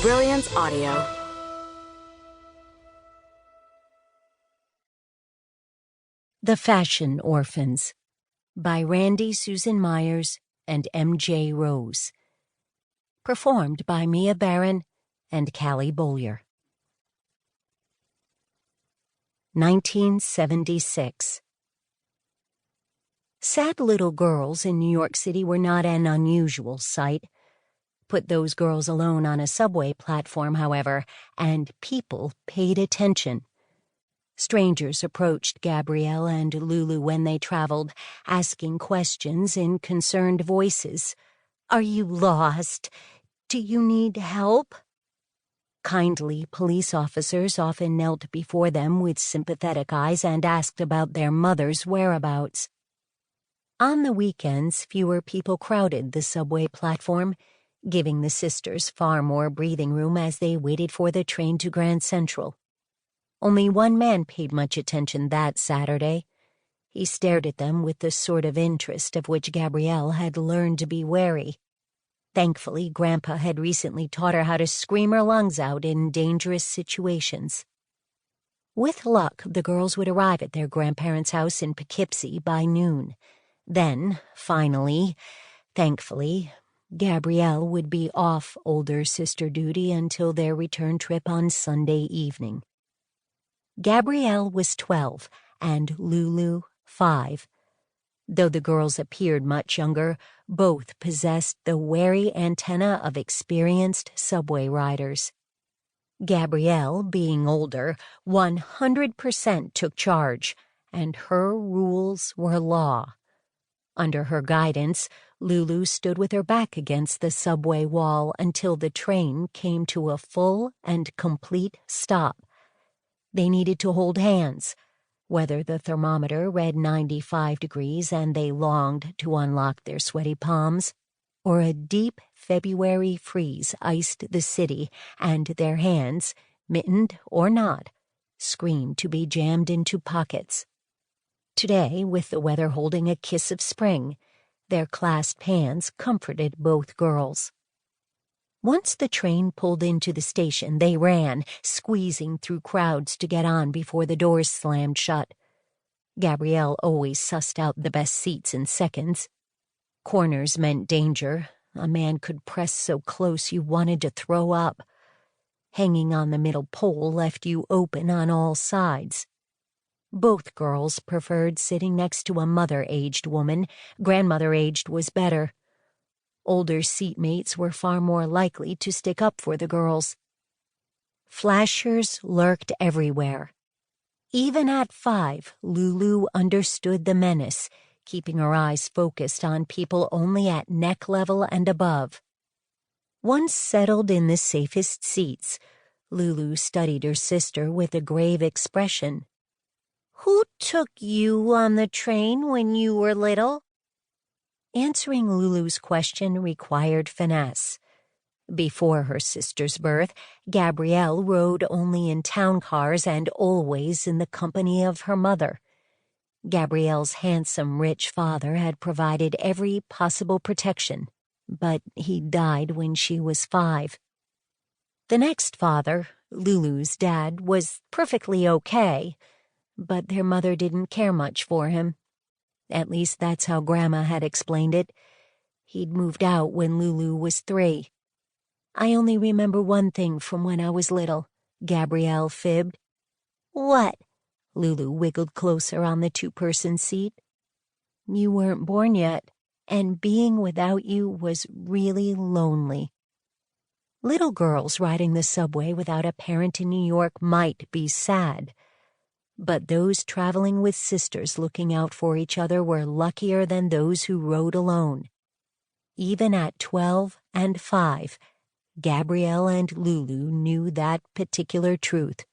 Brilliance Audio. The Fashion Orphans by Randy Susan Meyers and M.J. Rose. Performed by Mia Barron and Callie Bowyer. 1976. Sad little girls in New York City were not an unusual sight. Put those girls alone on a subway platform, however, and people paid attention. Strangers approached Gabrielle and Lulu when they traveled, asking questions in concerned voices. "Are you lost? Do you need help?" Kindly police officers often knelt before them with sympathetic eyes and asked about their mother's whereabouts. On the weekends, fewer people crowded the subway platform, giving the sisters far more breathing room as they waited for the train to Grand Central. Only one man paid much attention that Saturday. He stared at them with the sort of interest of which Gabrielle had learned to be wary. Thankfully, Grandpa had recently taught her how to scream her lungs out in dangerous situations. With luck, the girls would arrive at their grandparents' house in Poughkeepsie by noon. Then, finally, thankfully, Gabrielle would be off older sister duty until their return trip on Sunday evening. Gabrielle was 12 and Lulu 5. Though the girls appeared much younger, both possessed the wary antenna of experienced subway riders. Gabrielle, being older, 100% took charge, and her rules were law. Under her guidance, Lulu stood with her back against the subway wall until the train came to a full and complete stop. They needed to hold hands, whether the thermometer read 95 degrees and they longed to unlock their sweaty palms, or a deep February freeze iced the city and their hands, mittened or not, screamed to be jammed into pockets. Today, with the weather holding a kiss of spring, their clasped hands comforted both girls. Once the train pulled into the station, they ran, squeezing through crowds to get on before the doors slammed shut. Gabrielle always sussed out the best seats in seconds. Corners meant danger. A man could press so close you wanted to throw up. Hanging on the middle pole left you open on all sides. Both girls preferred sitting next to a mother-aged woman. Grandmother-aged was better. Older seatmates were far more likely to stick up for the girls. Flashers lurked everywhere. Even at 5, Lulu understood the menace, keeping her eyes focused on people only at neck level and above. Once settled in the safest seats, Lulu studied her sister with a grave expression. "Who took you on the train when you were little?" Answering Lulu's question required finesse. Before her sister's birth, Gabrielle rode only in town cars and always in the company of her mother. Gabrielle's handsome, rich father had provided every possible protection, but he died when she was 5. The next father, Lulu's dad, was perfectly okay, but their mother didn't care much for him. At least that's how Grandma had explained it. He'd moved out when Lulu was 3. "I only remember one thing from when I was little," Gabrielle fibbed. "What?" Lulu wiggled closer on the 2-person seat. "You weren't born yet, and being without you was really lonely." Little girls riding the subway without a parent in New York might be sad, but those traveling with sisters looking out for each other were luckier than those who rode alone. Even at 12 and 5, Gabrielle and Lulu knew that particular truth.